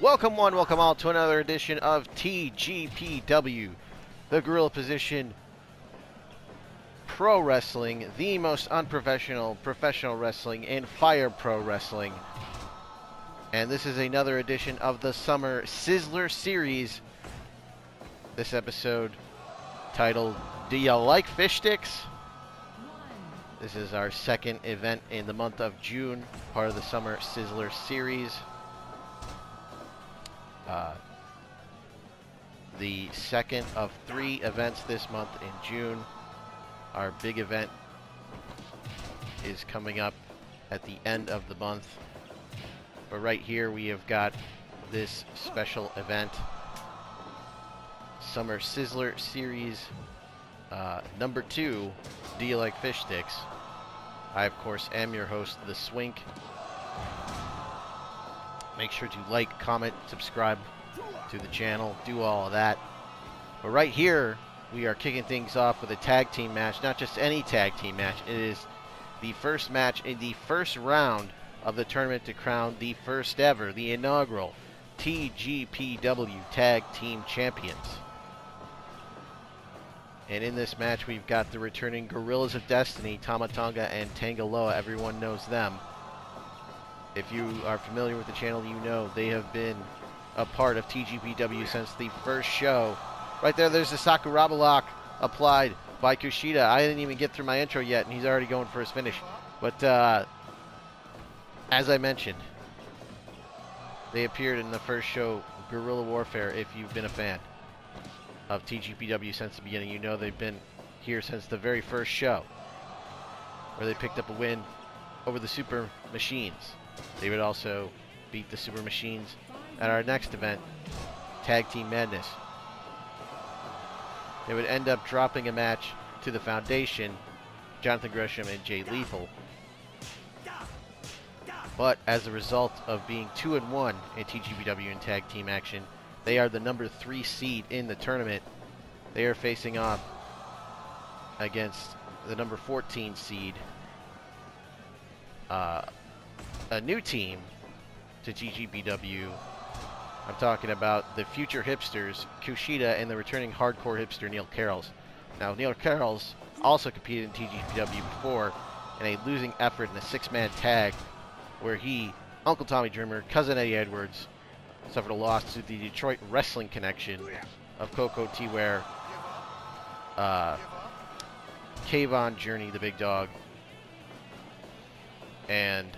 Welcome one, welcome all to another edition of TGPW, the Gorilla Position Pro Wrestling, the most unprofessional professional wrestling in Fire Pro Wrestling. And this is another edition of the Summer Sizzler Series. This episode titled, Do Ya Like Fishsticks? This is our second event in the month of June, part of the Summer Sizzler Series. The second of 3 events this month in June. Our big event is coming up at the end of the month. But right here we have got this special event, Summer Sizzler Series number 2, Do You Like Fishsticks? I, of course, am your host, The Swink. Make sure to like, comment, subscribe to the channel, do all of that. But right here, we are kicking things off with a tag team match. Not just any tag team match. It is the first match in the first round of the tournament to crown the first ever, the inaugural TGPW Tag Team Champions. And in this match, we've got the returning Guerrillas of Destiny, Tama Tonga and Tangaloa. Everyone knows them. If you are familiar with the channel, you know they have been a part of TGPW since the first show. Right there, there's the Sakuraba lock applied by KUSHIDA. I didn't even get through my intro yet, and he's already going for his finish. But as I mentioned, they appeared in the first show, Guerrilla Warfare. If you've been a fan of TGPW since the beginning, you know they've been here since the very first show, where they picked up a win over the Super Machines. They would also beat the Super Machines at our next event, Tag Team Madness. They would end up dropping a match to the Foundation, Jonathan Gresham and Jay Lethal. But as a result of being 2-1 in TGPW in tag team action, they are the number 3 seed in the tournament. They are facing off against the number 14 seed, a new team to TGPW. I'm talking about the future Hipsters, KUSHIDA, and the returning hardcore hipster, Karels. Now, Karels also competed in TGPW before in a losing effort in a 6-man tag where he, Uncle Tommy Dreamer, Cousin Eddie Edwards, suffered a loss to the Detroit Wrestling Connection of Koko, Ware, Kayvon Journey, the big dog, and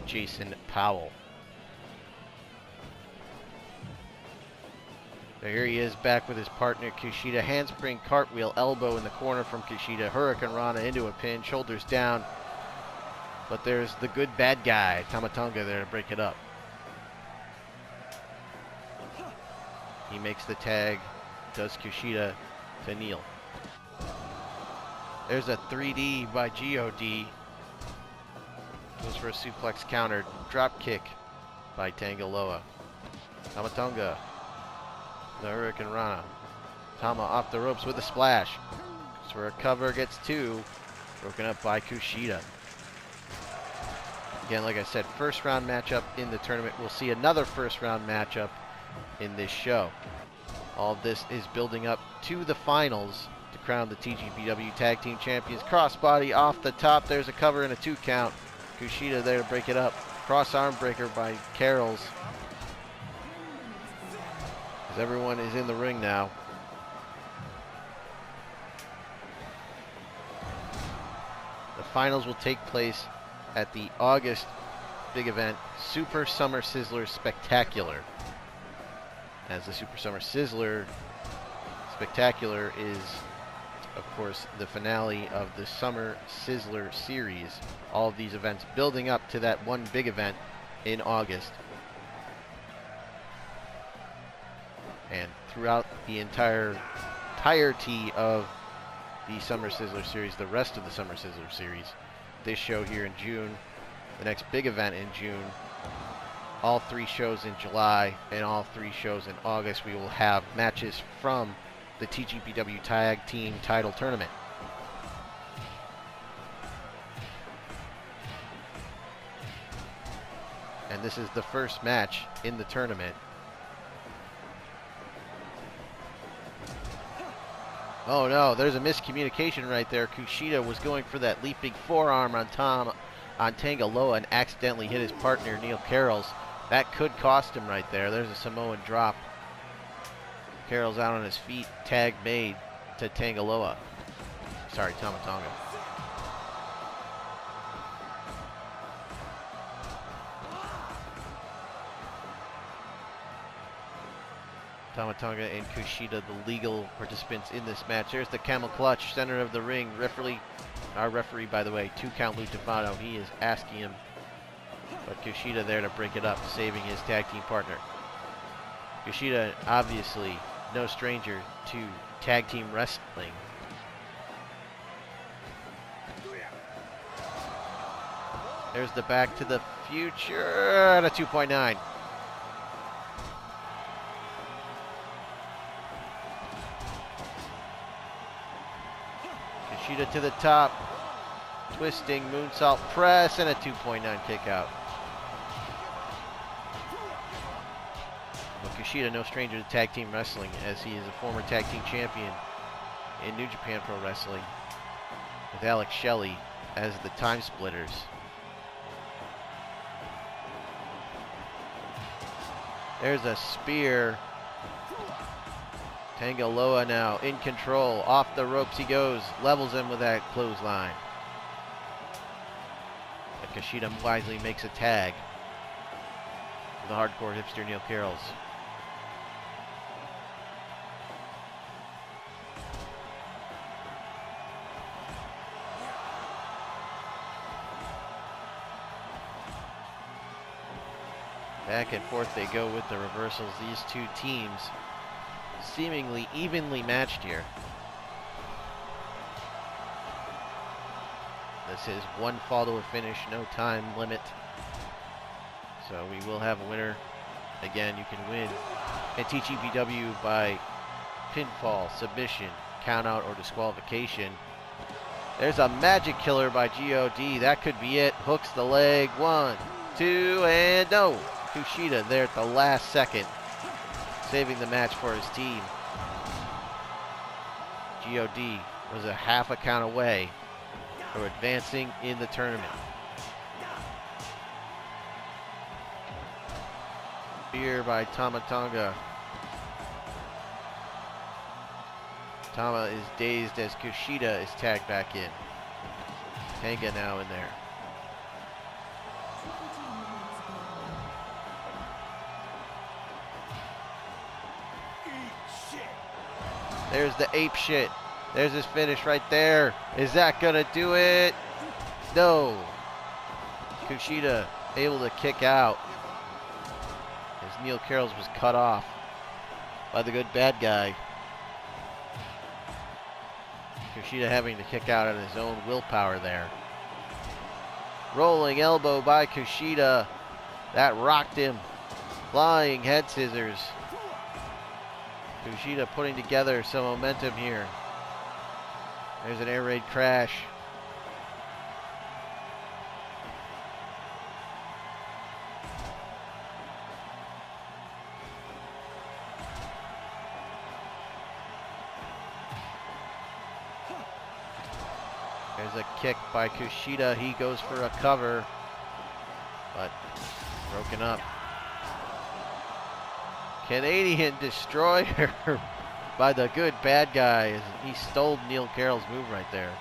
Jason Powell. So here he is back with his partner KUSHIDA. Handspring, cartwheel, elbow in the corner from KUSHIDA. Hurricane Rana into a pin, shoulders down. But there's the good bad guy, Tama Tonga, there to break it up. He makes the tag, does KUSHIDA to kneel. There's a 3D by GOD. Goes for a suplex counter. Drop kick by Tangaloa. Tama Tonga. The Hurricane Rana. Tama off the ropes with a splash. Goes for a cover, gets 2. Broken up by KUSHIDA. Again, like I said, first round matchup in the tournament. We'll see another first round matchup in this show. All of this is building up to the finals to crown the TGPW Tag Team Champions. Crossbody off the top. There's a cover and a 2 count. KUSHIDA there to break it up. Cross arm breaker by Karels. As everyone is in the ring now. The finals will take place at the August big event, Super Summer Sizzler Spectacular. As the Super Summer Sizzler Spectacular is, of course, the finale of the Summer Sizzler Series. All of these events building up to that one big event in August. And throughout the entirety of the Summer Sizzler Series, the rest of the Summer Sizzler Series, this show here in June, the next big event in June, all 3 shows in July, and all 3 shows in August, we will have matches from the TGPW Tag Team Title Tournament. And this is the first match in the tournament Oh no, there's a miscommunication right there. KUSHIDA was going for that leaping forearm on Tangaloa and accidentally hit his partner, Neil Karels. That could cost him right there. There's a Samoan drop. Karels out on his feet. Tag made to Tangaloa. Sorry, Tamatonga. Tamatonga and KUSHIDA, the legal participants in this match. There's the camel clutch, center of the ring. Our referee, by the way, 2-count Lou Tefano. He is asking him, but KUSHIDA there to break it up, saving his tag team partner. KUSHIDA, obviously, no stranger to tag team wrestling. There's the Back to the Future at a 2.9. KUSHIDA to the top, twisting moonsault press, and a 2.9 kick out. But KUSHIDA, no stranger to tag team wrestling, as he is a former tag team champion in New Japan Pro Wrestling, with Alex Shelley as the Time Splitters. There's a spear. Tangaloa now in control. Off the ropes he goes. Levels him with that clothesline. But KUSHIDA wisely makes a tag. The hardcore hipster Neil Karels. Back and forth they go with the reversals. These two teams seemingly evenly matched here. This is one fall to a finish, no time limit. So we will have a winner. Again, you can win at TGPW by pinfall, submission, countout, or disqualification. There's a magic killer by God. That could be it. Hooks the leg. 1, 2, and no. KUSHIDA there at the last second, saving the match for his team. God was a half a count away from advancing in the tournament. Spear by Tamatonga. Tama is dazed as KUSHIDA is tagged back in. Tanga now in there. There's the ape shit. There's his finish right there. Is that gonna do it? No. KUSHIDA able to kick out as Neil Karels was cut off by the good bad guy. KUSHIDA having to kick out on his own willpower there. Rolling elbow by KUSHIDA. That rocked him. Flying head scissors. KUSHIDA putting together some momentum here. There's an air raid crash. There's a kick by KUSHIDA. He goes for a cover, but broken up. Canadian Destroyer by the good bad guy. He stole Neil Karels' move right there.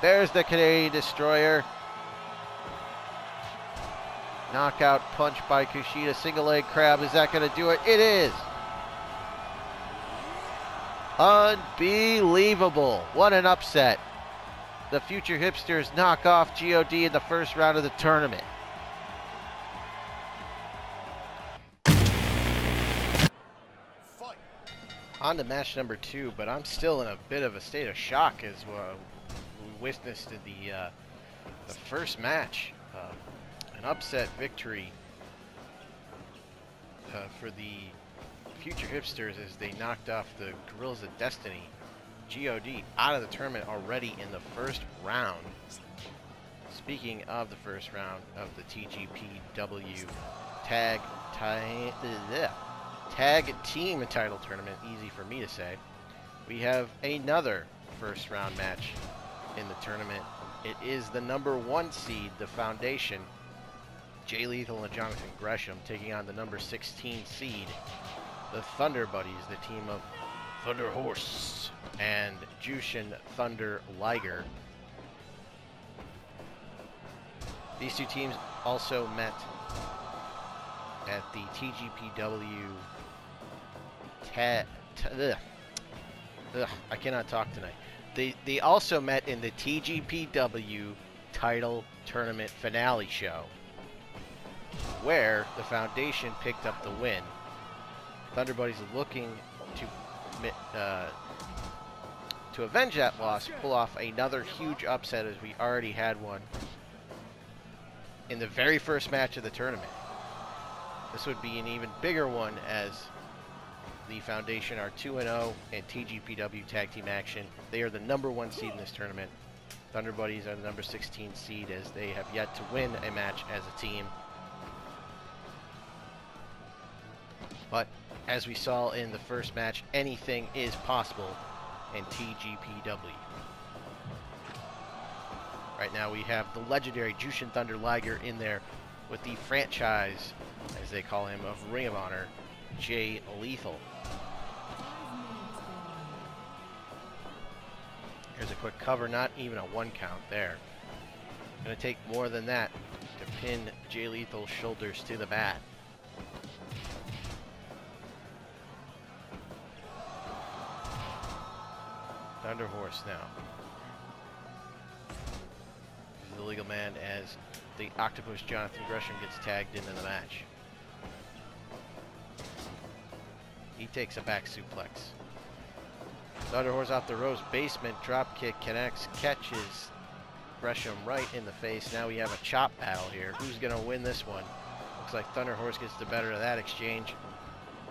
There's the Canadian Destroyer. Knockout punch by KUSHIDA. Single leg crab. Is that going to do it? It is. Unbelievable. What an upset. The future Hipsters knock off God in the first round of the tournament. On to match number 2, but I'm still in a bit of a state of shock as we witnessed in the first match. An upset victory for the future Hipsters as they knocked off the Guerrillas of Destiny. God out of the tournament already in the first round. Speaking of the first round of the TGPW tag team title tournament, easy for me to say, we have another first round match in the tournament. It is the number 1 seed, the Foundation, Jay Lethal and Jonathan Gresham, taking on the number 16 seed, the Thunder Buddies, the team of THUNDERHORSE and Jushin Thunder Liger. These two teams also met at the TGPW I cannot talk tonight. They also met in the TGPW title tournament finale show, where the Foundation picked up the win. Thunder Buddies looking to avenge that loss, pull off another huge upset, as we already had one in the very first match of the tournament. This would be an even bigger one, as the Foundation are 2-0 in TGPW tag team action. They are the number 1 seed in this tournament. Thunder Buddies are the number 16 seed, as they have yet to win a match as a team. But as we saw in the first match, anything is possible in TGPW. Right now we have the legendary Jushin Thunder Liger in there with the franchise, as they call him, of Ring of Honor, Jay Lethal. Here's a quick cover, not even a 1 count there. Gonna take more than that to pin Jay Lethal's shoulders to the mat. THUNDERHORSE now. The legal man, as the Octopus Jonathan Gresham gets tagged into the match. He takes a back suplex. THUNDERHORSE off the ropes, basement drop kick, connects, catches Gresham right in the face. Now we have a chop battle here. Who's gonna win this one? Looks like THUNDERHORSE gets the better of that exchange.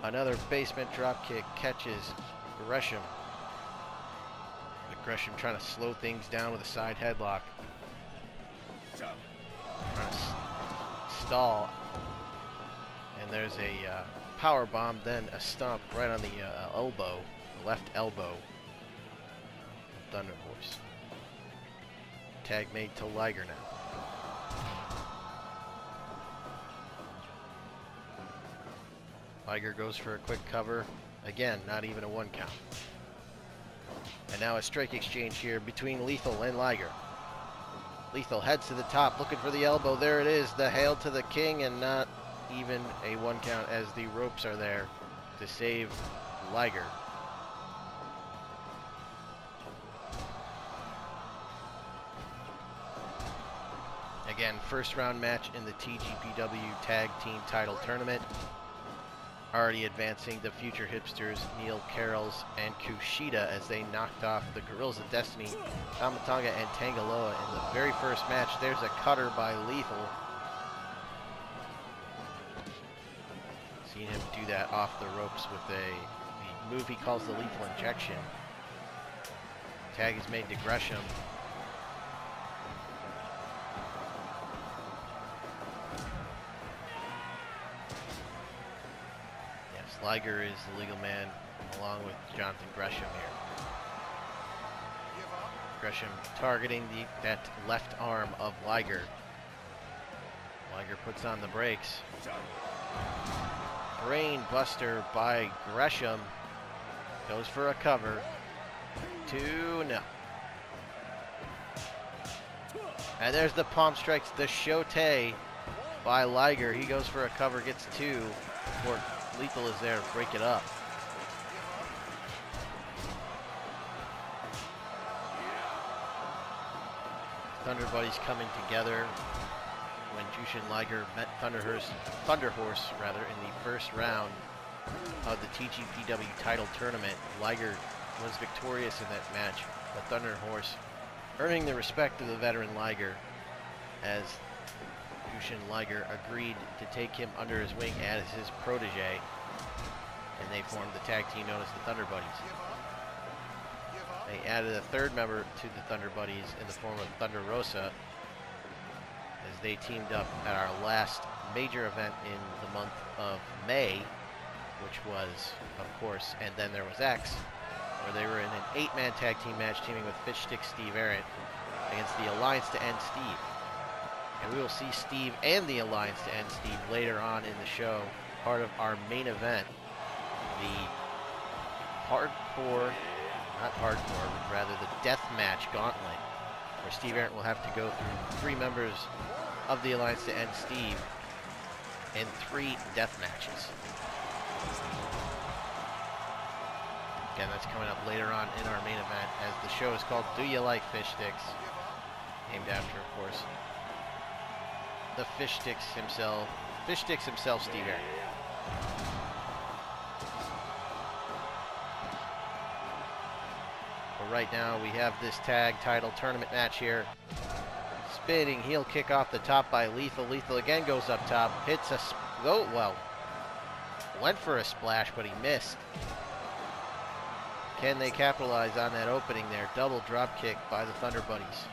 Another basement drop kick, catches Gresham. Gresham trying to slow things down with a side headlock. Trying to stall. And there's a power bomb, then a stomp right on the elbow, the left elbow. THUNDERHORSE. Tag made to Liger now. Liger goes for a quick cover. Again, not even a 1 count. And now a strike exchange here between Lethal and Liger. Lethal heads to the top, looking for the elbow. There it is, the hail to the king, and not even a 1 count, as the ropes are there to save Liger. Again, first round match in the TGPW Tag Team Title Tournament. Already advancing the future Hipsters, Karels and KUSHIDA, as they knocked off the Guerrillas of Destiny, Tamatanga and Tangaloa in the very first match. There's a cutter by Lethal. Seen him do that off the ropes with the move he calls the lethal injection. Tag is made to Gresham. Liger is the legal man, along with Jonathan Gresham here. Gresham targeting that left arm of Liger. Liger puts on the brakes. Brain buster by Gresham. Goes for a cover. 2-0. And there's the palm strikes, the shote by Liger. He goes for a cover, gets 2 before Lethal is there to break it up. Thunder Buddies coming together when Jushin Liger met THUNDERHORSE in the first round of the TGPW title tournament. Liger was victorious in that match, but THUNDERHORSE earning the respect of the veteran Liger, as Jushin Liger agreed to take him under his wing as his protege, and they formed the tag team known as the Thunder Buddies. They added a third member to the Thunder Buddies in the form of Thunder Rosa, they teamed up at our last major event in the month of May, which was, of course, and then there was X, where they were in an 8-man tag team match teaming with Fishsticks Steve Ahrendt against the Alliance to End Steve. And we will see Steve and the Alliance to End Steve later on in the show, part of our main event, the hardcore, not hardcore, but rather the deathmatch gauntlet, where Steve Ahrendt will have to go through 3 members of the Alliance to End Steve in 3 death matches. Again, that's coming up later on in our main event, as the show is called Do You Like Fishsticks? Named after, of course, the Fishsticks himself, Steve Ahrendt. But right now, we have this tag title tournament match here. Spinning heel kick off the top by Lethal. Lethal again goes up top, hits a, went for a splash, but he missed. Can they capitalize on that opening there? Double drop kick by the Thunder Buddies.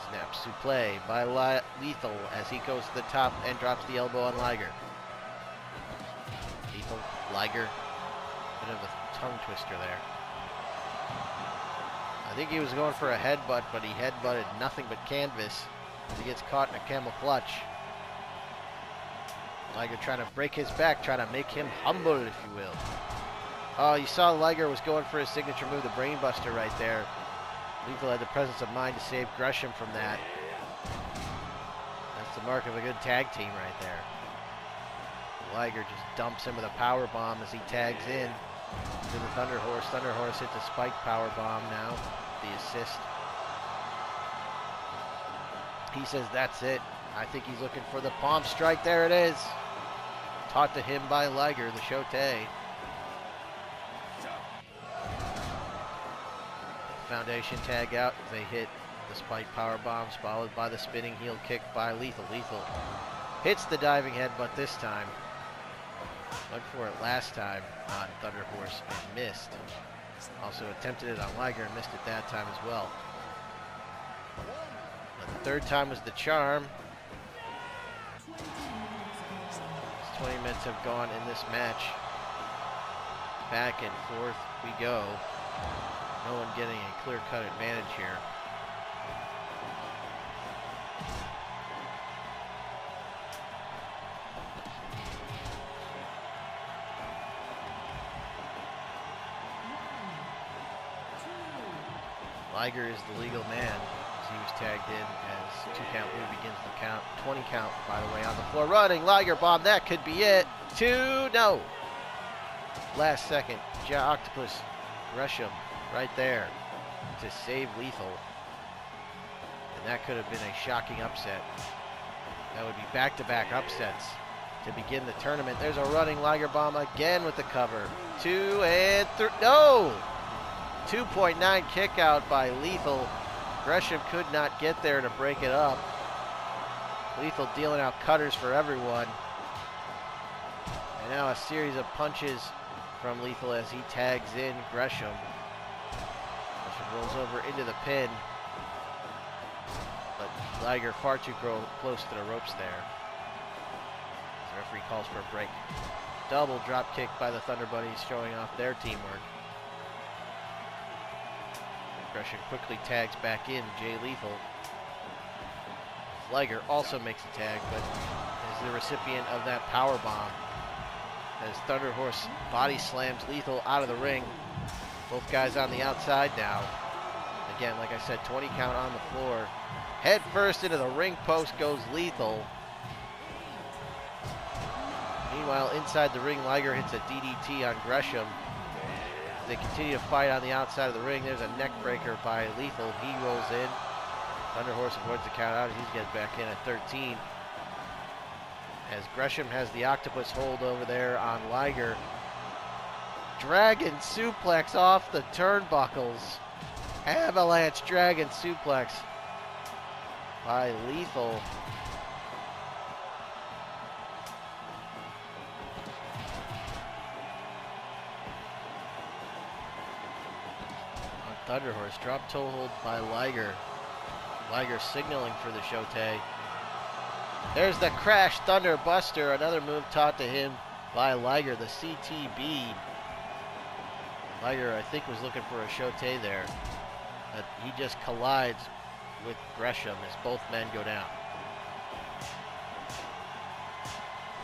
Snap suplex by Lethal as he goes to the top and drops the elbow on Liger. Lethal, Liger, bit of a tongue twister there. I think he was going for a headbutt, but he headbutted nothing but canvas as he gets caught in a camel clutch. Liger trying to break his back, trying to make him humble, if you will. Oh, you saw Liger was going for his signature move, the brainbuster right there. Lethal had the presence of mind to save Gresham from that. That's the mark of a good tag team right there. Liger just dumps him with a power bomb as he tags in to the Thunderhorse. Thunderhorse hits a spike power bomb now, the assist. He says that's it. I think he's looking for the palm strike. There it is. Taught to him by Liger, the Shote. Foundation tag out. They hit the spike power bombs, followed by the spinning heel kick by Lethal. Lethal hits the diving headbutt this time. Went for it last time on Thunderhorse and missed. Also attempted it on Liger and missed it that time as well. But the third time was the charm. 20 minutes have gone in this match. Back and forth we go. No one getting a clear-cut advantage here. Liger is the legal man as he was tagged in as 2 count blue begins the count. 20 count, by the way, on the floor. Running Liger bomb, that could be it. 2, no. Last second, Octopus Gresham right there to save Lethal. And that could have been a shocking upset. That would be back-to-back upsets to begin the tournament. There's a running Liger bomb again with the cover. 2 and 3, no! 2.9 kick out by Lethal. Gresham could not get there to break it up. Lethal dealing out cutters for everyone. And now a series of punches from Lethal as he tags in Gresham. Gresham rolls over into the pin. But Liger far too close to the ropes there. The referee calls for a break. Double drop kick by the Thunder Buddies, showing off their teamwork. Gresham quickly tags back in Jay Lethal. Liger also makes a tag, but is the recipient of that power bomb as Thunderhorse body slams Lethal out of the ring. Both guys on the outside now. Again, like I said, 20 count on the floor. Head first into the ring post goes Lethal. Meanwhile, inside the ring, Liger hits a DDT on Gresham. They continue to fight on the outside of the ring. There's a neck breaker by Lethal. He rolls in. Thunderhorse avoids the count out as he gets back in at 13. As Gresham has the octopus hold over there on Liger. Dragon suplex off the turnbuckles. Avalanche dragon suplex by Lethal. Thunderhorse. Drop toe hold by Liger. Liger signaling for the Shote. There's the crash Thunder Buster. Another move taught to him by Liger, the CTB. Liger, I think, was looking for a Shote there. But he just collides with Gresham as both men go down.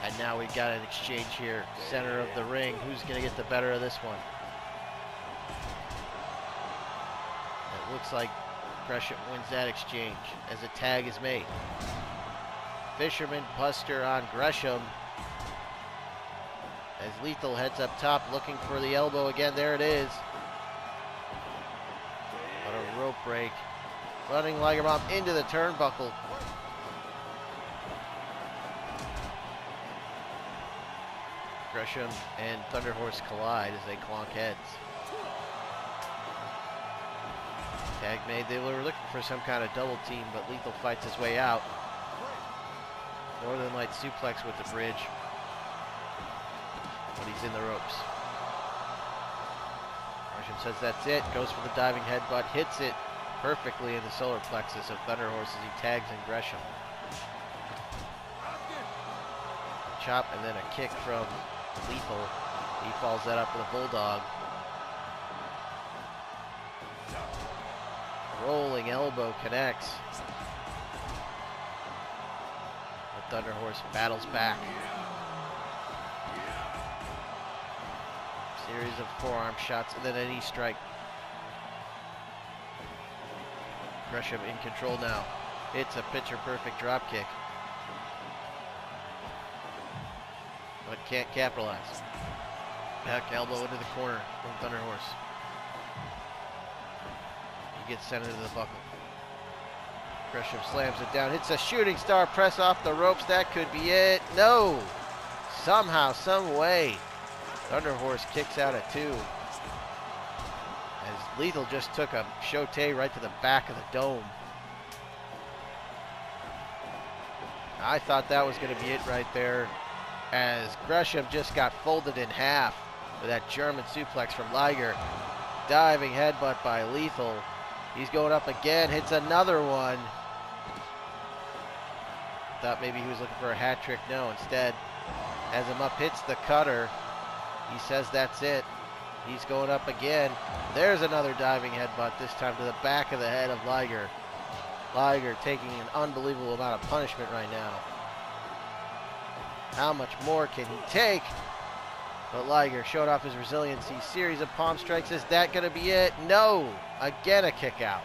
And now we've got an exchange here. Center of the ring. Who's going to get the better of this one? It looks like Gresham wins that exchange as a tag is made. Fisherman Buster on Gresham. As Lethal heads up top looking for the elbow again. There it is. But a rope break. Running Liger Bomb into the turnbuckle. Gresham and Thunderhorse collide as they clonk heads. Tag made. They were looking for some kind of double team, but Lethal fights his way out. Northern Light suplex with the bridge. But he's in the ropes. Gresham says that's it. Goes for the diving headbutt. Hits it perfectly in the solar plexus of Thunderhorse as he tags in Gresham. Chop and then a kick from Lethal. He follows that up with a bulldog. Rolling elbow connects. The Thunderhorse battles back. Series of forearm shots and then a knee strike. Gresham in control now. It's a picture perfect drop kick. But can't capitalize. Back elbow into the corner from Thunderhorse. He gets sent into the buckle. Gresham slams it down, hits a shooting star press off the ropes. That could be it. No! Somehow, some way, Thunderhorse kicks out at 2. As Lethal just took a Shote right to the back of the dome. I thought that was going to be it right there, as Gresham just got folded in half with that German suplex from Liger. Diving headbutt by Lethal. He's going up again, hits another one. Thought maybe he was looking for a hat trick. No, instead, has him up, hits the cutter. He says that's it. He's going up again. There's another diving headbutt, this time to the back of the head of Liger. Liger taking an unbelievable amount of punishment right now. How much more can he take? But Liger showed off his resiliency. Series of palm strikes. Is that going to be it? No! Again a kick out.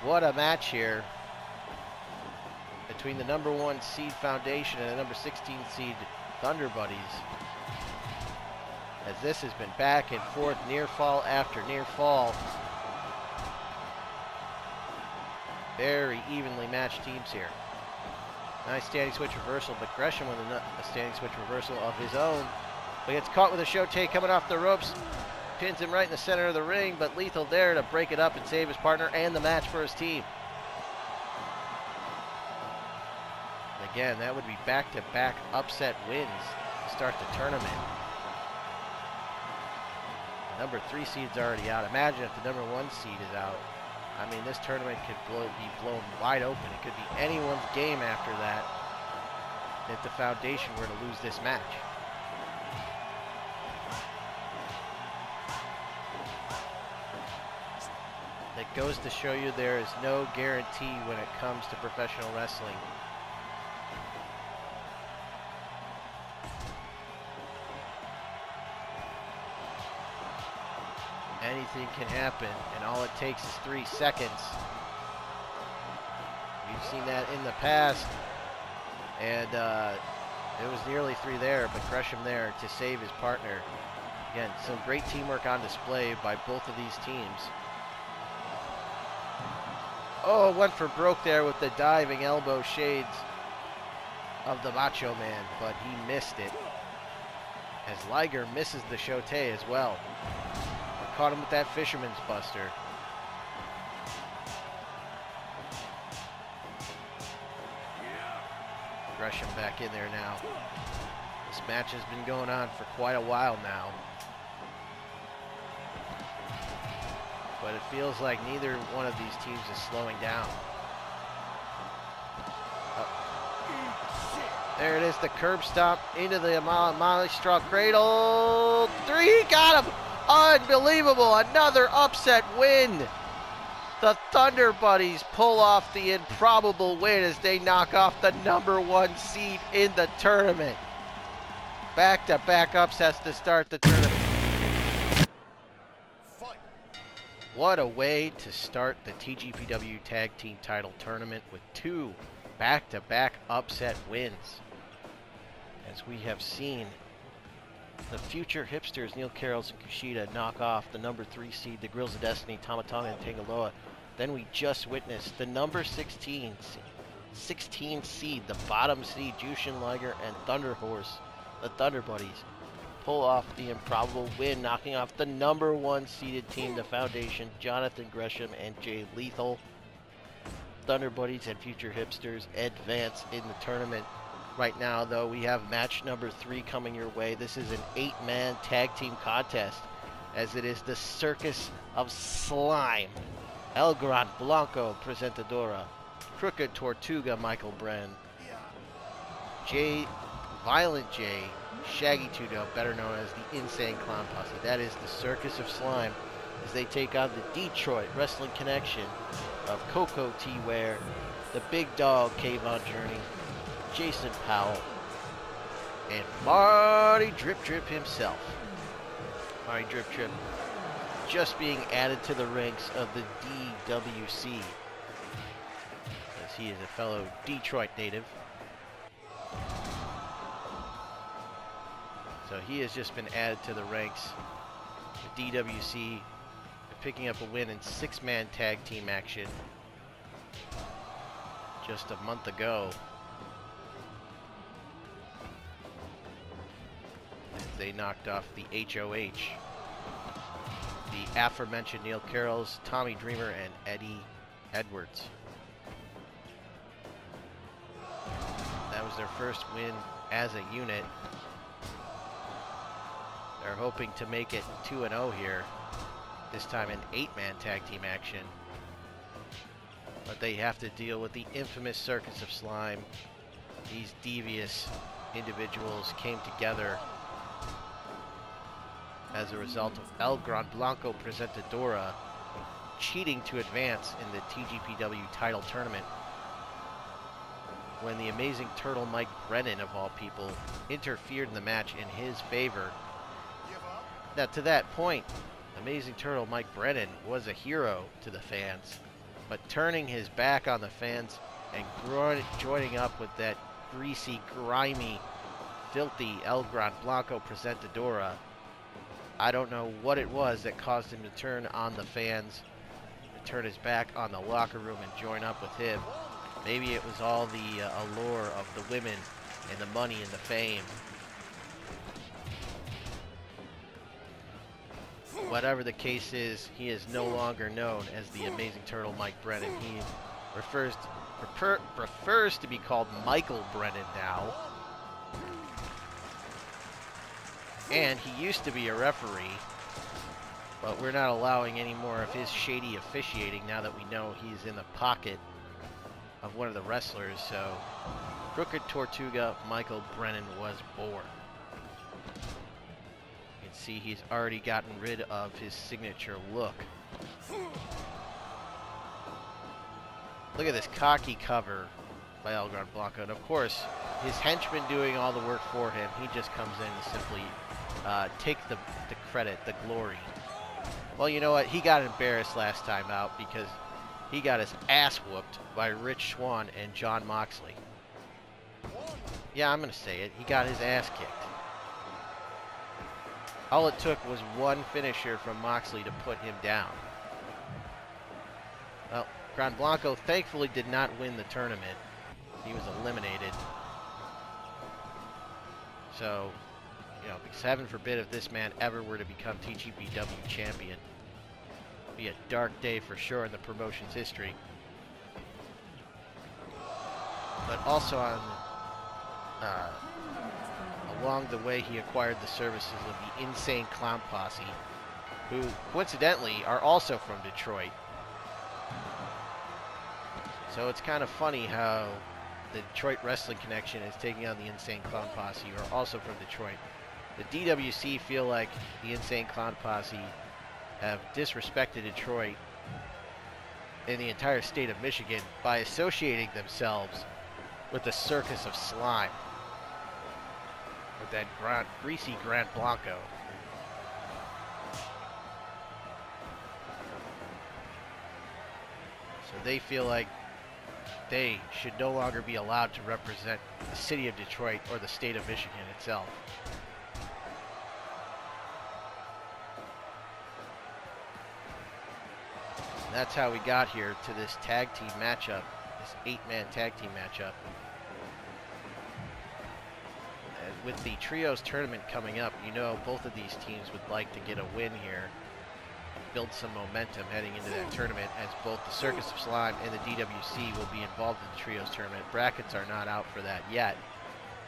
What a match here between the #1 seed Foundation and the number 16 seed Thunder Buddies. As this has been back and forth, near fall after near fall. Very evenly matched teams here. Nice standing switch reversal, but Gresham with a standing switch reversal of his own. But gets caught with a Shote coming off the ropes. Pins him right in the center of the ring, but Lethal there to break it up and save his partner and the match for his team. And again, that would be back-to-back upset wins to start the tournament. The number 3 seed's already out. Imagine if the #1 seed is out. I mean, this tournament could be blown wide open. It could be anyone's game after that if the Foundation were to lose this match. That goes to show you there is no guarantee when it comes to professional wrestling. Anything can happen, and all it takes is 3 seconds. We've seen that in the past, and it was nearly 3 there, but Gresham there to save his partner. Again, some great teamwork on display by both of these teams. Oh, went for broke there with the diving elbow shades of the Macho Man, but he missed it. As Liger misses the Shote as well. Caught him with that Fisherman's Buster. Gresham back in there now. This match has been going on for quite a while now. but it feels like neither one of these teams is slowing down. There it is, the curb stomp into the Molly Straw cradle. 3, got him! Unbelievable, another upset win. The Thunder Buddies pull off the improbable win as they knock off the #1 seed in the tournament. Back-to-back upsets to start the tournament. What a way to start the TGPW Tag Team Title Tournament with 2 back-to-back upset wins. As we have seen the future Hipsters, Neil Karels and KUSHIDA, knock off the #3 seed, the Grills of Destiny, Tamatanga and Tangaloa. Then we just witnessed the number 16 seed, the bottom seed, Jushin, Liger, and THUNDERHORSE, the Thunder Buddies, pull off the improbable win, knocking off the #1 seeded team, the Foundation, Jonathan Gresham and Jay Lethal. Thunder Buddies and future Hipsters advance in the tournament. Right now, though, we have match #3 coming your way. This is an 8-man tag team contest, as it is the Circus of Slime. El Gran, Blanco, Presentadora, Crooked Tortuga, Michael Brennan, Violent J, Shaggy 2, better known as the Insane Clown Posse. That is the Circus of Slime, as they take on the Detroit Wrestling Connection of Koko T. Ware, the Big Dog K-Von Journey, Jason Powell, and Marty Drip Drip himself. Marty Drip Drip just being added to the ranks of the DWC, as he is a fellow Detroit native. So he has just been added to the ranks. The DWC picking up a win in 6-man tag team action just a month ago. As they knocked off the HOH. The aforementioned Neil Karels, Tommy Dreamer, and Eddie Edwards. That was their first win as a unit. They're hoping to make it 2-0 here, this time in 8-man tag team action. But they have to deal with the infamous Circus of Slime. These devious individuals came together as a result of El Gran Blanco Presentadora cheating to advance in the TGPW title tournament, when the amazing turtle Mike Brennan, of all people, interfered in the match in his favor. Now, to that point, amazing turtle Mike Brennan was a hero to the fans, but turning his back on the fans and joining up with that greasy, grimy, filthy El Gran Blanco Presentadora, I don't know what it was that caused him to turn on the fans, to turn his back on the locker room and join up with him. Maybe it was all the allure of the women and the money and the fame. Whatever the case is, he is no longer known as the amazing turtle Mike Brennan. He prefers to be called Michael Brennan now. And he used to be a referee, but we're not allowing any more of his shady officiating now that we know he's in the pocket of one of the wrestlers. So, Crooked Tortuga Michael Brennan was born. You can see he's already gotten rid of his signature look. Look at this cocky cover by El Gran Blanco. And of course, his henchman doing all the work for him. He just comes in to simply take the credit, the glory. Well, you know what? He got embarrassed last time out because he got his ass whooped by Rich Swann and John Moxley. Yeah, I'm going to say it. He got his ass kicked. All it took was one finisher from Moxley to put him down. Well, Gran Blanco thankfully did not win the tournament. He was eliminated. So, you know, because heaven forbid if this man ever were to become TGPW champion. It'd be a dark day for sure in the promotion's history. But also on along the way, he acquired the services of the Insane Clown Posse, who coincidentally are also from Detroit. So it's kind of funny how the Detroit Wrestling Connection is taking on the Insane Clown Posse, who are also from Detroit. The DWC feel like the Insane Clown Posse have disrespected Detroit in the entire state of Michigan by associating themselves with the Circus of Slime, with that greasy Gran Blanco. So they feel like they should no longer be allowed to represent the city of Detroit or the state of Michigan itself. And that's how we got here to this tag team matchup, this 8-man tag team matchup. And with the Trios tournament coming up, you know both of these teams would like to get a win here, build some momentum heading into that tournament, as both the Circus of Slime and the DWC will be involved in the Trios tournament. Brackets are not out for that yet,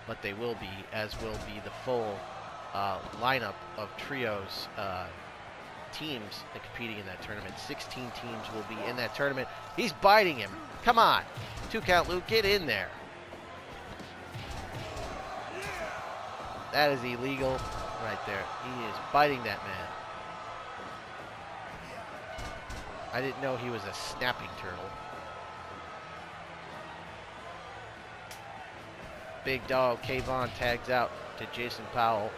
but they will be, as will be the full lineup of Trios teams that competing in that tournament. 16 teams will be in that tournament. He's biting him. Come on. 2 count, Luke. Get in there. That is illegal right there. He is biting that man. I didn't know he was a snapping turtle. Big dog Kayvon tags out to Jason Powell.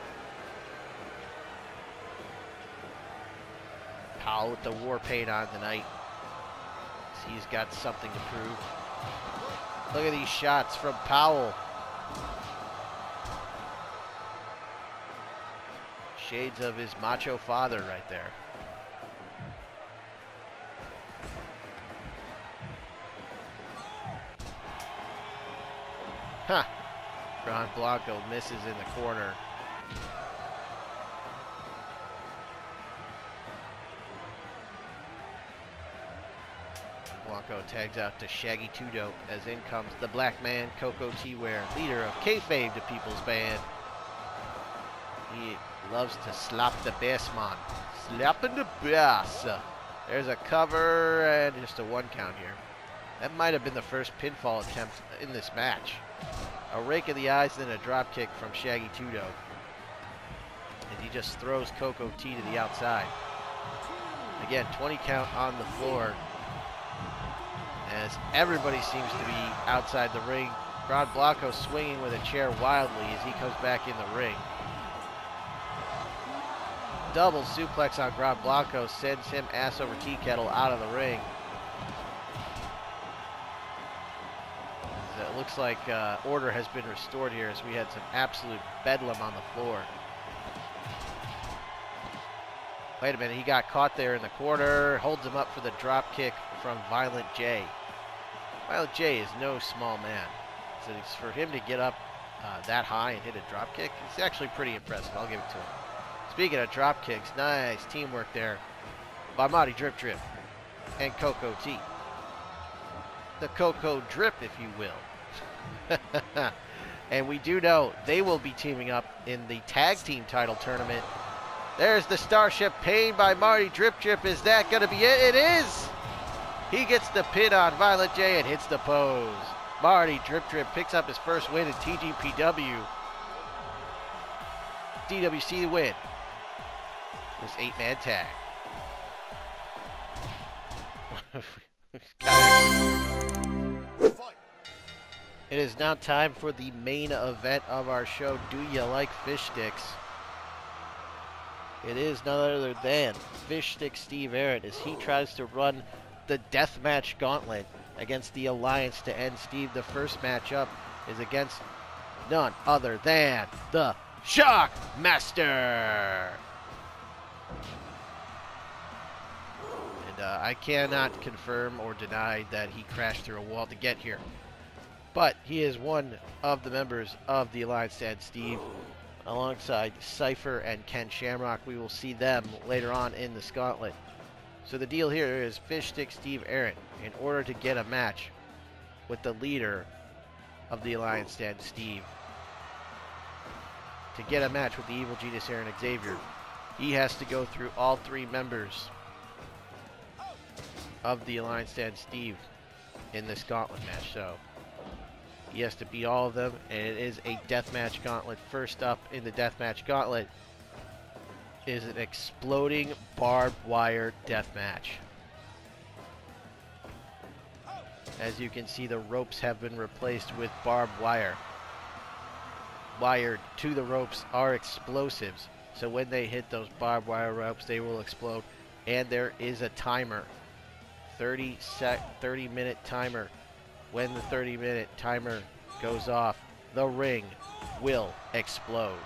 Powell with the war paint on tonight. He's got something to prove. Look at these shots from Powell. Shades of his macho father right there. Huh. Gran Blanco misses in the corner. Blanco tags out to Shaggy 2 Dope, as in comes the black man, Koko Ware, leader of Kayfabe, the People's Band. He loves to slap the bass, man. Slapping the bass. There's a cover and just a 1 count here. That might have been the first pinfall attempt in this match. A rake of the eyes and then a drop kick from Shaggy 2 Dope. And he just throws Koko T to the outside. Again, 20 count on the floor, as everybody seems to be outside the ring. Gran Blanco swinging with a chair wildly as he comes back in the ring. Double suplex on Gran Blanco sends him ass over tea kettle out of the ring. It looks like order has been restored here, as we had some absolute bedlam on the floor. Wait a minute, he got caught there in the corner, holds him up for the drop kick from Violent J. Violent J is no small man, so it's for him to get up that high and hit a drop kick, it's actually pretty impressive. I'll give it to him. Speaking of drop kicks, nice teamwork there by Marty Drip Drip and Koko T. The Koko Drip, if you will. And we do know they will be teaming up in the tag team title tournament. There's the Starship Pain by Marty Drip Drip. Is that going to be it? It is! He gets the pin on Violent J and hits the pose. Marty Drip Drip picks up his first win in TGPW. DWC win. This 8-man tag. It is now time for the main event of our show. Do you like Fishsticks? It is none other than Fishsticks Steve Ahrendt, as he tries to run the deathmatch gauntlet against the Alliance to end Steve. The first matchup is against none other than the Shockmaster. And I cannot confirm or deny that he crashed through a wall to get here. But he is one of the members of the Alliance to end Steve, alongside Cypher and Ken Shamrock. We will see them later on in this gauntlet. So the deal here is Fishsticks Steve Ahrendt, in order to get a match with the leader of the Alliance to end Steve, to get a match with the evil genius Xavier, he has to go through all 3 members of the Alliance and Steve in this gauntlet match. So he has to beat all of them, and it is a deathmatch gauntlet. First up in the deathmatch gauntlet is an exploding barbed wire deathmatch. As you can see, the ropes have been replaced with barbed wire. Wired to the ropes are explosives, so when they hit those barbed wire ropes, they will explode. And there is a timer, 30-minute timer. When the 30-minute timer goes off, the ring will explode.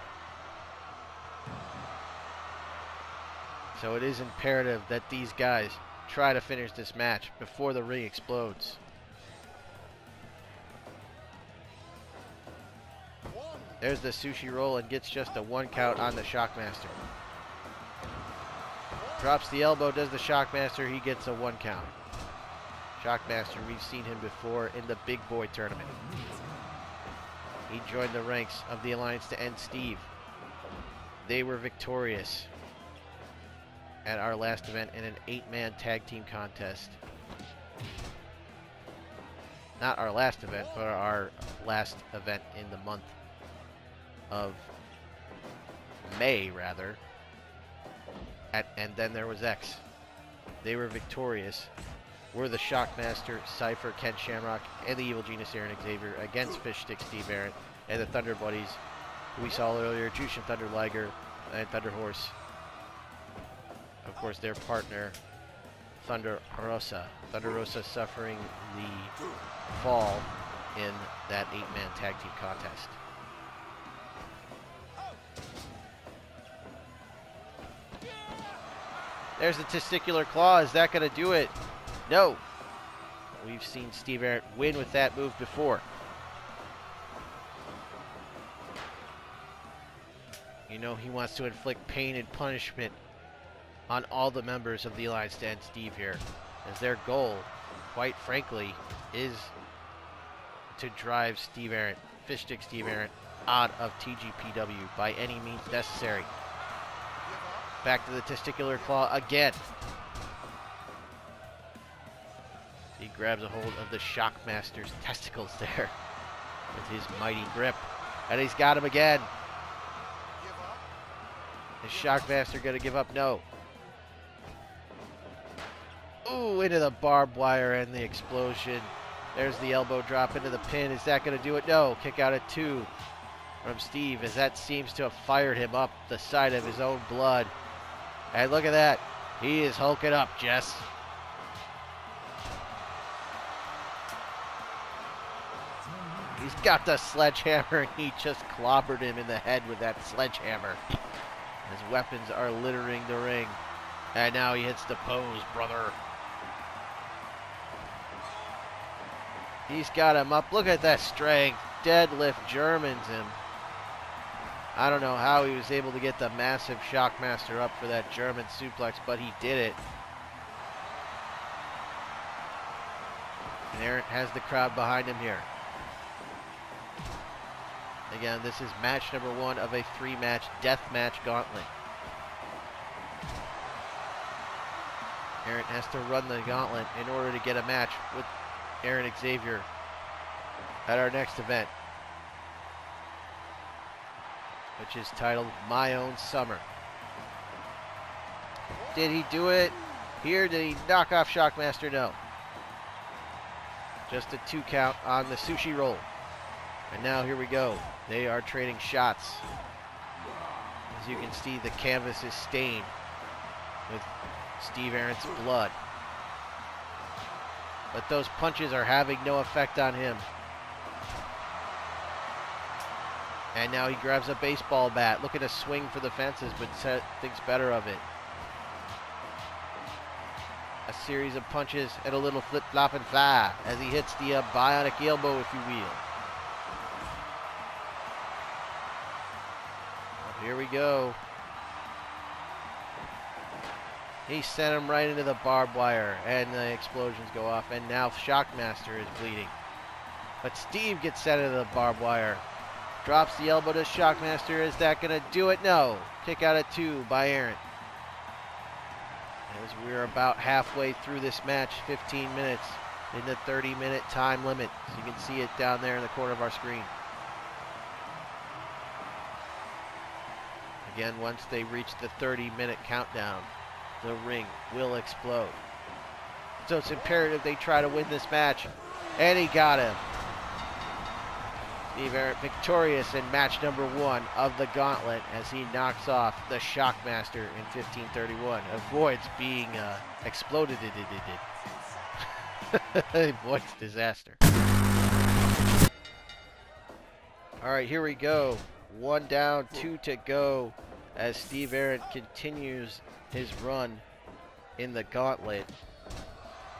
So it is imperative that these guys try to finish this match before the ring explodes. There's the sushi roll and gets just a 1 count on the Shockmaster. Drops the elbow, does the Shockmaster, he gets a 1 count. Shockmaster, we've seen him before in the Big Boy tournament. He joined the ranks of the Alliance to End Steve. They were victorious at our last event in an 8-man tag team contest. Not our last event, but our last event in the month of May, rather. And then there was X. They were victorious. We're the Shockmaster, Cypher, Ken Shamrock, and the Evil Genius Ahrendt Xavier against Fishsticks, Steve Ahrendt, and the Thunder Buddies, who we saw earlier, Jushin, Thunder, Liger, and THUNDERHORSE. Of course, their partner, THUNDERHORSE. THUNDERHORSE suffering the fall in that 8-man tag team contest. There's the testicular claw. Is that going to do it? No. We've seen Steve Ahrendt win with that move before. You know he wants to inflict pain and punishment on all the members of the Alliance to End Steve here, as their goal, quite frankly, is to drive Steve Ahrendt, Fishsticks Steve Ahrendt, out of TGPW by any means necessary. Back to the testicular claw again. He grabs a hold of the Shockmaster's testicles there with his mighty grip. And he's got him again. Is Shockmaster going to give up? No. Ooh, into the barbed wire and the explosion. There's the elbow drop into the pin. Is that going to do it? No. Kick out at 2 from Steve, as that seems to have fired him up the side of his own blood. And look at that. He is hulking up, Jess. He's got the sledgehammer, and he just clobbered him in the head with that sledgehammer. His weapons are littering the ring. And now he hits the pose, brother. He's got him up. Look at that strength. Deadlift Germans him. I don't know how he was able to get the massive Shockmaster up for that German suplex, but he did it. And Ahrendt has the crowd behind him here. Again, this is match number 1 of a 3-match deathmatch gauntlet. Ahrendt has to run the gauntlet in order to get a match with Ahrendt Xavier at our next event, which is titled My Own Summer. Did he do it here? Did he knock off Shockmaster? No. Just a 2 count on the sushi roll. And now here we go. They are trading shots. As you can see, the canvas is stained with Steve Ahrendt's blood. But those punches are having no effect on him. And now he grabs a baseball bat, looking to swing for the fences, but thinks better of it. A series of punches and a little flip, flop, and fly as he hits the bionic elbow, if you will. Well, here we go. He sent him right into the barbed wire, and the explosions go off, and now Shockmaster is bleeding. But Steve gets sent into the barbed wire. Drops the elbow to Shockmaster. Is that going to do it? No. Kick out at 2 by Ahrendt. As we're about halfway through this match, 15 minutes in the 30-minute time limit. So you can see it down there in the corner of our screen. Again, once they reach the 30-minute countdown, the ring will explode. So it's imperative they try to win this match. And he got him. Steve Ahrendt victorious in match number 1 of the gauntlet as he knocks off the Shockmaster in 15:31. Avoids being exploded. Avoids disaster. All right, here we go. 1 down, 2 to go as Steve Ahrendt continues his run in the gauntlet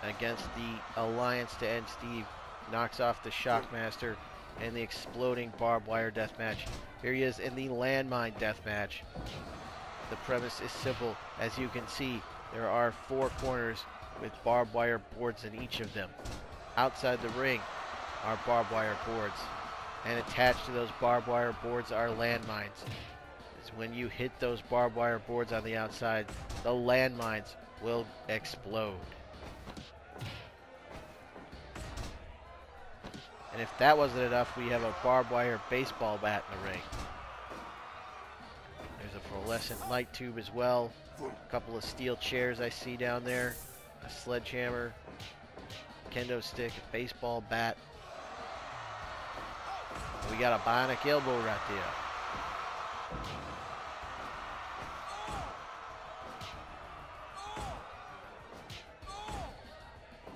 against the Alliance to End Steve. Knocks off the Shockmaster in the exploding barbed wire death match. Here he is in the landmine death match. The premise is simple. As you can see, there are 4 corners with barbed wire boards in each of them. Outside the ring are barbed wire boards, and attached to those barbed wire boards are landmines. It's when you hit those barbed wire boards on the outside, the landmines will explode. And if that wasn't enough, we have a barbed wire baseball bat in the ring. There's a fluorescent light tube as well. A couple of steel chairs I see down there. A sledgehammer, kendo stick, a baseball bat. We got a bionic elbow right there.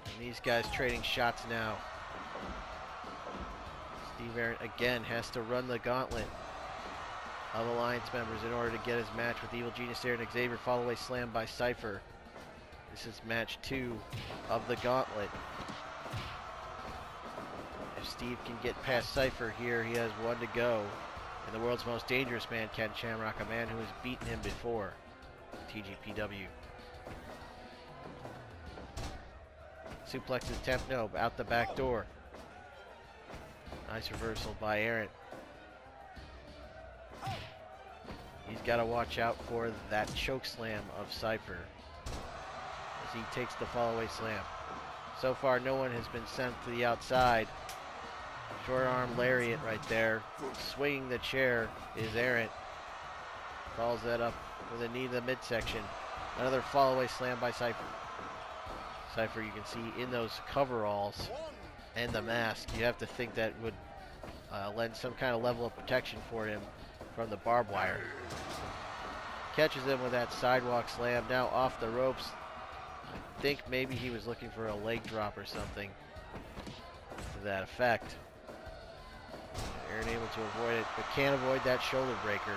And these guys trading shots now. Steve Ahrendt again has to run the gauntlet of Alliance members in order to get his match with Evil Genius there, and Xavier fall away slam by Cypher. This is match 2 of the gauntlet. If Steve can get past Cypher here, he has 1 to go. And the world's most dangerous man, Ken Shamrock, a man who has beaten him before. TGPW. Suplexes attempt, no, out the back door. Nice reversal by Ahrendt. He's got to watch out for that choke slam of Cypher as he takes the fall-away slam. So far, no one has been sent to the outside. Short arm lariat right there. Swinging the chair is Ahrendt. Follows that up with a knee to the midsection. Another fall-away slam by Cypher. Cypher, you can see in those coveralls and the mask, you have to think that would lend some kind of level of protection for him from the barbed wire. Catches him with that sidewalk slam, now off the ropes. I think maybe he was looking for a leg drop or something to that effect. Ahrendt able to avoid it, but can't avoid that shoulder breaker.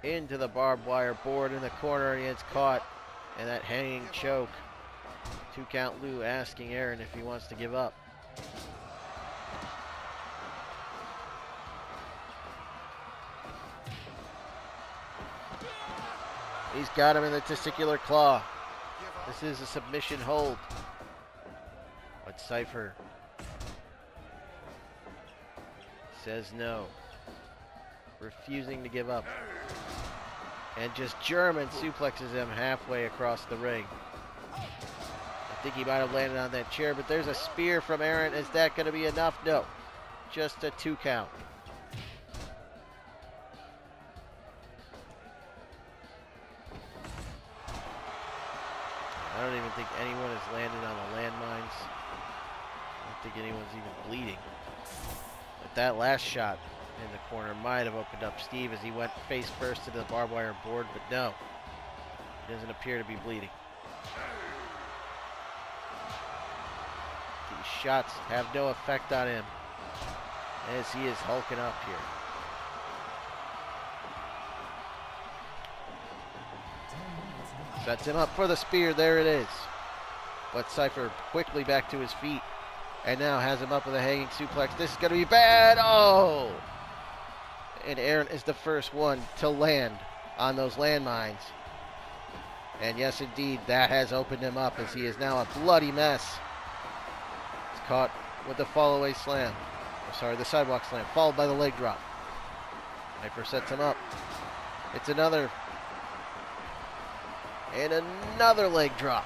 Into the barbed wire board in the corner, and he gets caught. And that hanging choke. 2 count Lou asking Ahrendt if he wants to give up. He's got him in the testicular claw. This is a submission hold. But Cypher says no. Refusing to give up. And just German suplexes him halfway across the ring. I think he might have landed on that chair, but there's a spear from Ahrendt. Is that going to be enough? No. Just a 2 count. I don't even think anyone has landed on the landmines. I don't think anyone's even bleeding. But that last shot in the corner might have opened up Steve as he went face first to the barbed wire board, but no. He doesn't appear to be bleeding. These shots have no effect on him as he is hulking up here. Sets him up for the spear. There it is. But Cypher quickly back to his feet and now has him up with a hanging suplex. This is going to be bad. Oh! And Ahrendt is the first one to land on those landmines. And yes, indeed, that has opened him up as he is now a bloody mess. He's caught with the fall-away slam. Oh, sorry, the sidewalk slam, followed by the leg drop. Cypher sets him up. It's another. And another leg drop.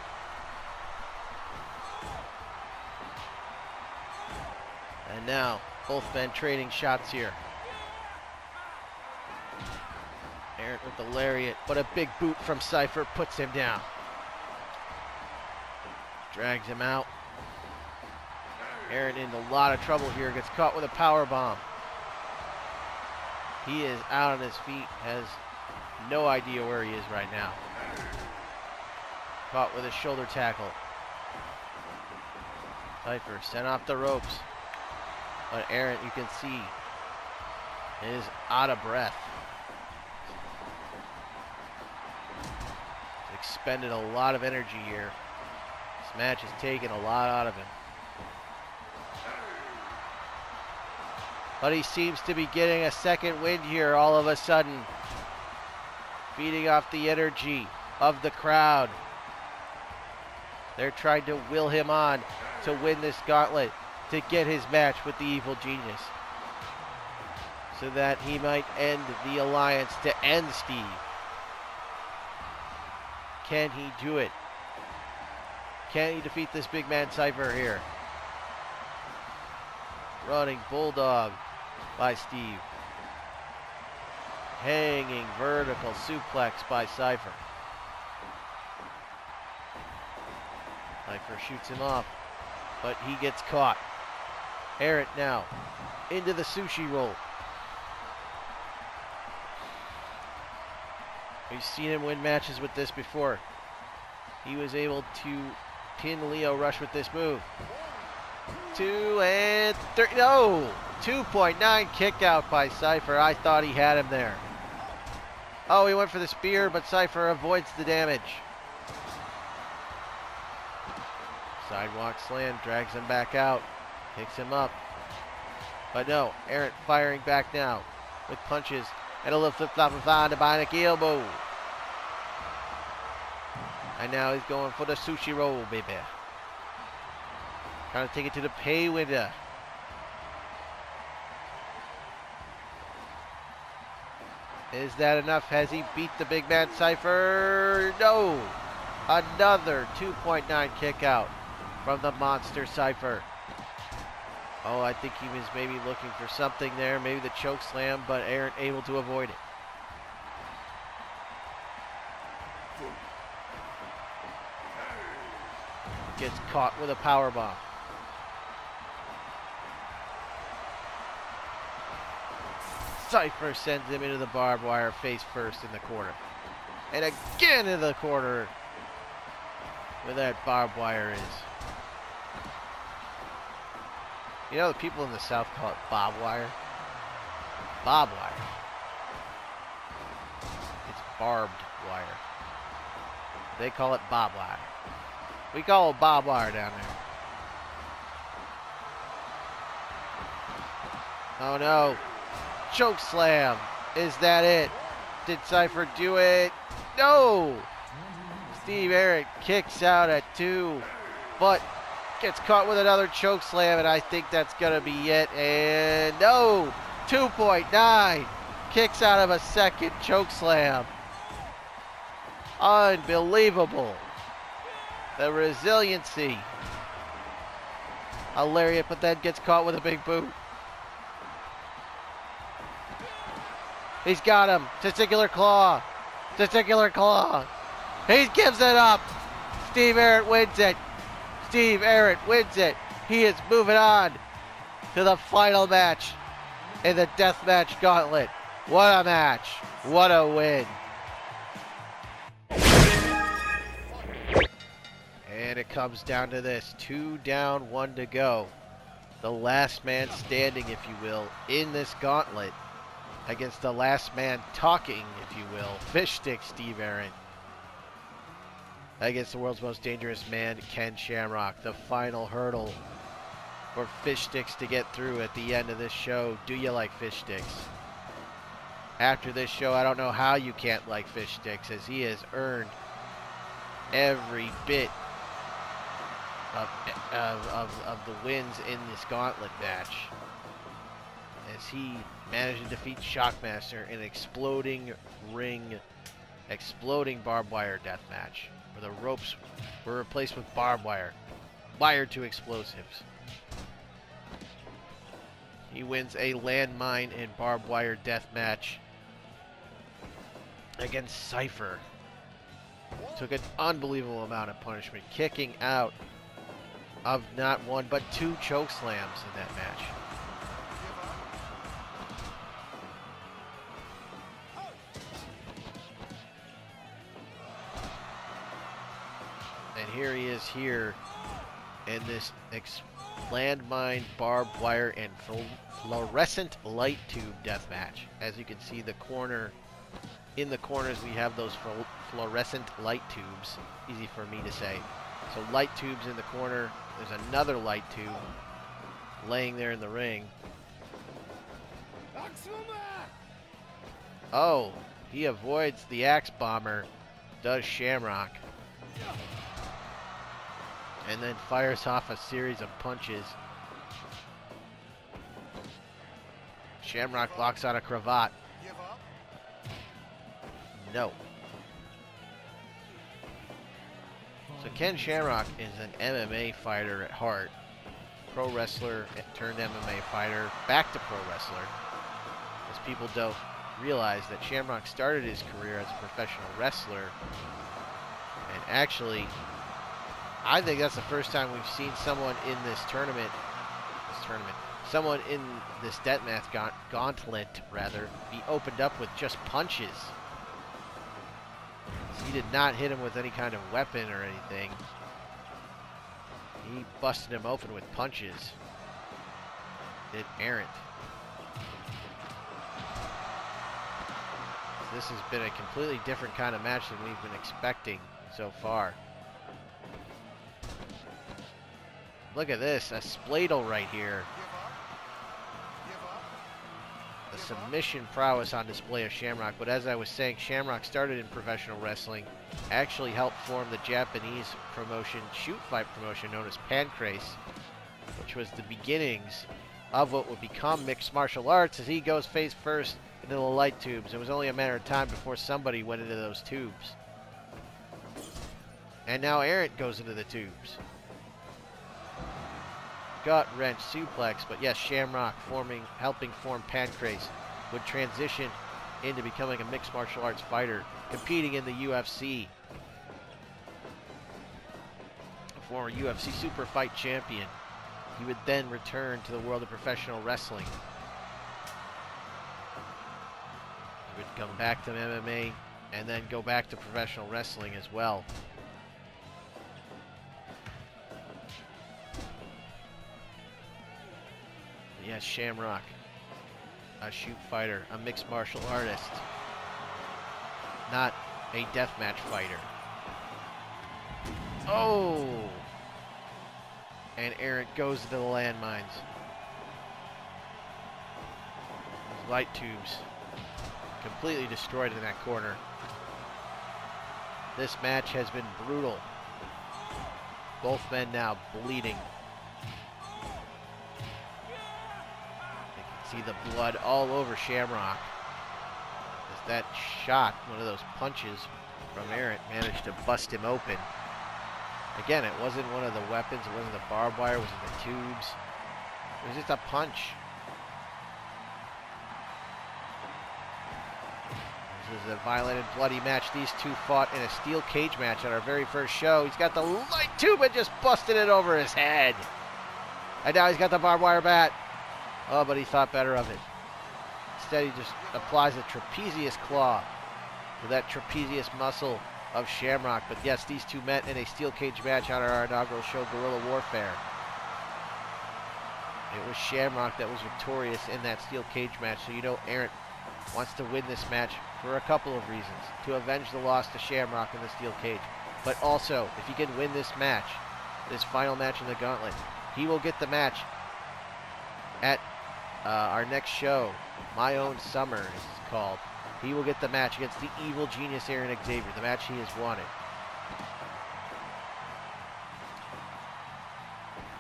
And now, both men trading shots here. Ahrendt with the lariat, but a big boot from Cypher puts him down. Drags him out. Ahrendt in a lot of trouble here, gets caught with a power bomb. He is out on his feet, has no idea where he is right now. Caught with a shoulder tackle. Cypher sent off the ropes. But Ahrendt, you can see, is out of breath. He's expended a lot of energy here. This match has taken a lot out of him. But he seems to be getting a second wind here all of a sudden. Feeding off the energy of the crowd. They're trying to will him on to win this gauntlet, to get his match with the Evil Genius, so that he might end the alliance to end Steve. Can he do it? Can he defeat this big man Cypher here? Running bulldog by Steve. Hanging vertical suplex by Cypher. Cypher shoots him off, but he gets caught. Ahrendt now into the sushi roll. We've seen him win matches with this before. He was able to pin Leo Rush with this move. 2 and 3. No! 2.9 kick out by Cypher. I thought he had him there. Oh, he went for the spear, but Cypher avoids the damage. Sidewalk slam, drags him back out. Picks him up. But no, Ahrendt firing back now with punches and a little flip-flop on the bionic elbow. And now he's going for the sushi roll, baby. Trying to take it to the pay window. Is that enough? Has he beat the big man Cypher? No! Another 2.9 kick out from the monster Cypher. Oh, I think he was maybe looking for something there, maybe the choke slam, but Ahrendt able to avoid it. Gets caught with a power bomb. Cypher sends him into the barbed wire face first in the corner. And again in the corner where that barbed wire is. You know, the people in the South call it bob wire. Bob wire. It's barbed wire. They call it bob wire. We call it bob wire down there. Oh no. Choke slam. Is that it? Did Cypher do it? No! Steve Ahrendt kicks out at 2, but gets caught with another choke slam, and I think that's gonna be it. And no! 2.9 kicks out of a second choke slam. Unbelievable. The resiliency. A lariat, but then gets caught with a big boot. He's got him. Testicular claw. Testicular claw. He gives it up. Steve Ahrendt wins it. Steve Ahrendt wins it. He is moving on to the final match in the Deathmatch Gauntlet. What a match. What a win. And it comes down to this. 2 down, 1 to go. The last man standing, if you will, in this gauntlet against the last man talking, if you will, Fishsticks Steve Ahrendt against the world's most dangerous man, Ken Shamrock. The final hurdle for Fishsticks to get through at the end of this show. Do you like Fishsticks? After this show, I don't know how you can't like Fishsticks, as he has earned every bit of the wins in this gauntlet match, as he managed to defeat Shockmaster in an exploding ring, exploding barbed wire death match, where the ropes were replaced with barbed wire, wired to explosives. He wins a landmine and barbed wire death match against Cypher. Took an unbelievable amount of punishment, kicking out of not one but 2 choke slams in that match. And here he is here in this landmine, barbed wire, and fluorescent light tube death match. As you can see, in the corners we have those fluorescent light tubes. Easy for me to say. So light tubes in the corner. There's another light tube laying there in the ring. Oh, he avoids the axe bomber, does Shamrock, and then fires off a series of punches. Shamrock locks on a cravat. No. So Ken Shamrock is an MMA fighter at heart. Pro wrestler turned MMA fighter, back to pro wrestler. As people don't realize that Shamrock started his career as a professional wrestler. And actually, I think that's the first time we've seen someone in this tournament, someone in this deathmatch gauntlet, rather, be opened up with just punches. He did not hit him with any kind of weapon or anything. He busted him open with punches. Did Ahrendt. This has been a completely different kind of match than we've been expecting so far. Look at this, a spladle right here. The submission prowess on display of Shamrock, but as I was saying, Shamrock started in professional wrestling, actually helped form the Japanese promotion, shoot fight promotion known as Pancrase, which was the beginnings of what would become mixed martial arts, as he goes face first into the light tubes. It was only a matter of time before somebody went into those tubes. And now Ahrendt goes into the tubes. Gut wrench suplex, but yes, Shamrock helping form Pancrase, would transition into becoming a mixed martial arts fighter, competing in the UFC. A former UFC super fight champion. He would then return to the world of professional wrestling. He would come back to MMA and then go back to professional wrestling as well. Yes, Shamrock, a shoot fighter, a mixed martial artist, not a deathmatch fighter. Oh! And Ahrendt goes to the landmines. Those light tubes completely destroyed in that corner. This match has been brutal. Both men now bleeding. See the blood all over Shamrock. As that shot, one of those punches from Ahrendt, managed to bust him open. Again, it wasn't one of the weapons, it wasn't the barbed wire, it wasn't the tubes. It was just a punch. This is a violent and bloody match. These two fought in a steel cage match at our very first show. He's got the light tube and just busted it over his head. And now he's got the barbed wire bat. Oh, but he thought better of it. Instead, he just applies a trapezius claw to that trapezius muscle of Shamrock. But yes, these two met in a steel cage match on our inaugural show, Guerrilla Warfare. It was Shamrock that was victorious in that steel cage match. So you know Ahrendt wants to win this match for a couple of reasons. To avenge the loss to Shamrock in the steel cage. But also, if he can win this match, this final match in the gauntlet, he will get the match at our next show, My Own Summer is called. He will get the match against the evil genius Aaron Xavier, the match he has wanted.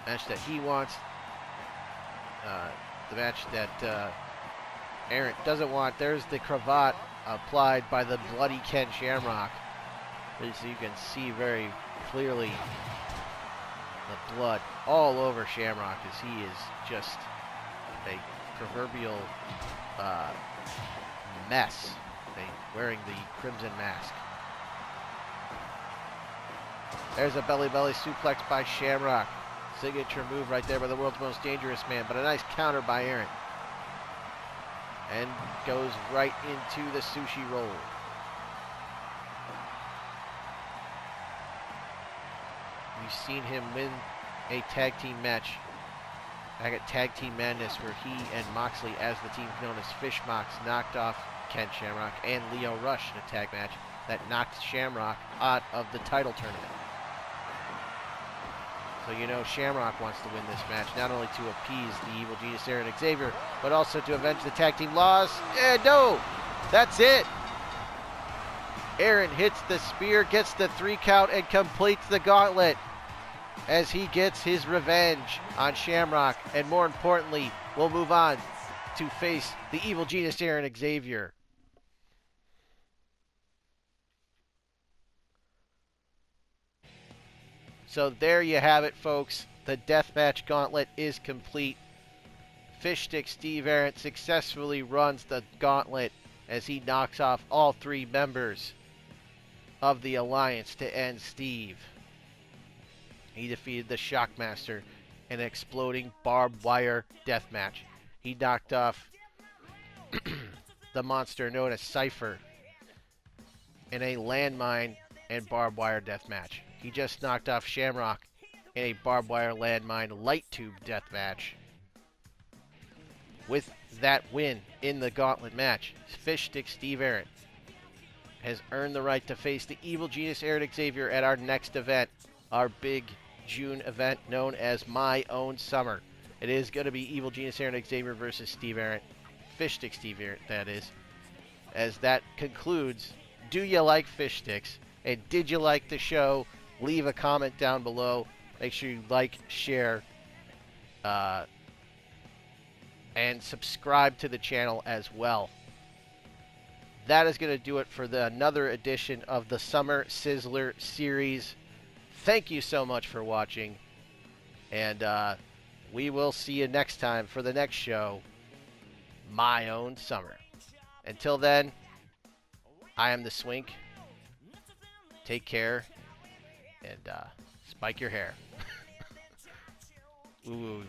Match that he wants. The match that Ahrendt doesn't want. There's the cravat applied by the bloody Ken Shamrock. As you can see very clearly, the blood all over Shamrock as he is just a proverbial mess, wearing the crimson mask. There's a belly-belly suplex by Shamrock. Signature move right there by the world's most dangerous man, but a nice counter by Ahrendt. And goes right into the sushi roll. We've seen him win a tag team match back at Tag Team Madness, where he and Moxley, as the team known as Fish Mox, knocked off Ken Shamrock and Lio Rush in a tag match that knocked Shamrock out of the title tournament. So you know Shamrock wants to win this match, not only to appease the Evil Genius Ahrendt Xavier, but also to avenge the tag team loss. And no, that's it. Ahrendt hits the spear, gets the 3 count, and completes the gauntlet as he gets his revenge on Shamrock, and more importantly, will move on to face the Evil Genius Ahrendt Xavier. So there you have it, folks. The deathmatch gauntlet is complete. Fishsticks Steve Ahrendt successfully runs the gauntlet as he knocks off all 3 members of the Alliance to end Steve. He defeated the Shockmaster in an exploding barbed wire deathmatch. He knocked off the monster known as Cypher in a landmine and barbed wire deathmatch. He just knocked off Shamrock in a barbed wire landmine light tube deathmatch. With that win in the gauntlet match, Fishsticks Steve Ahrendt has earned the right to face the Evil Genius Ahrendt Xavier at our next event, our big June event known as My Own Summer. It is going to be Evil Genius Ahrendt Xavier versus Steve Ahrendt, Fishsticks Steve Ahrendt, that is. As that concludes, do you like Fishsticks? And did you like the show? Leave a comment down below. Make sure you like, share, and subscribe to the channel as well. That is going to do it for another edition of the Summer Sizzler Series. Thank you so much for watching, and we will see you next time for the next show, My Own Summer. Until then, I am the Swink. Take care, and spike your hair. Ooh.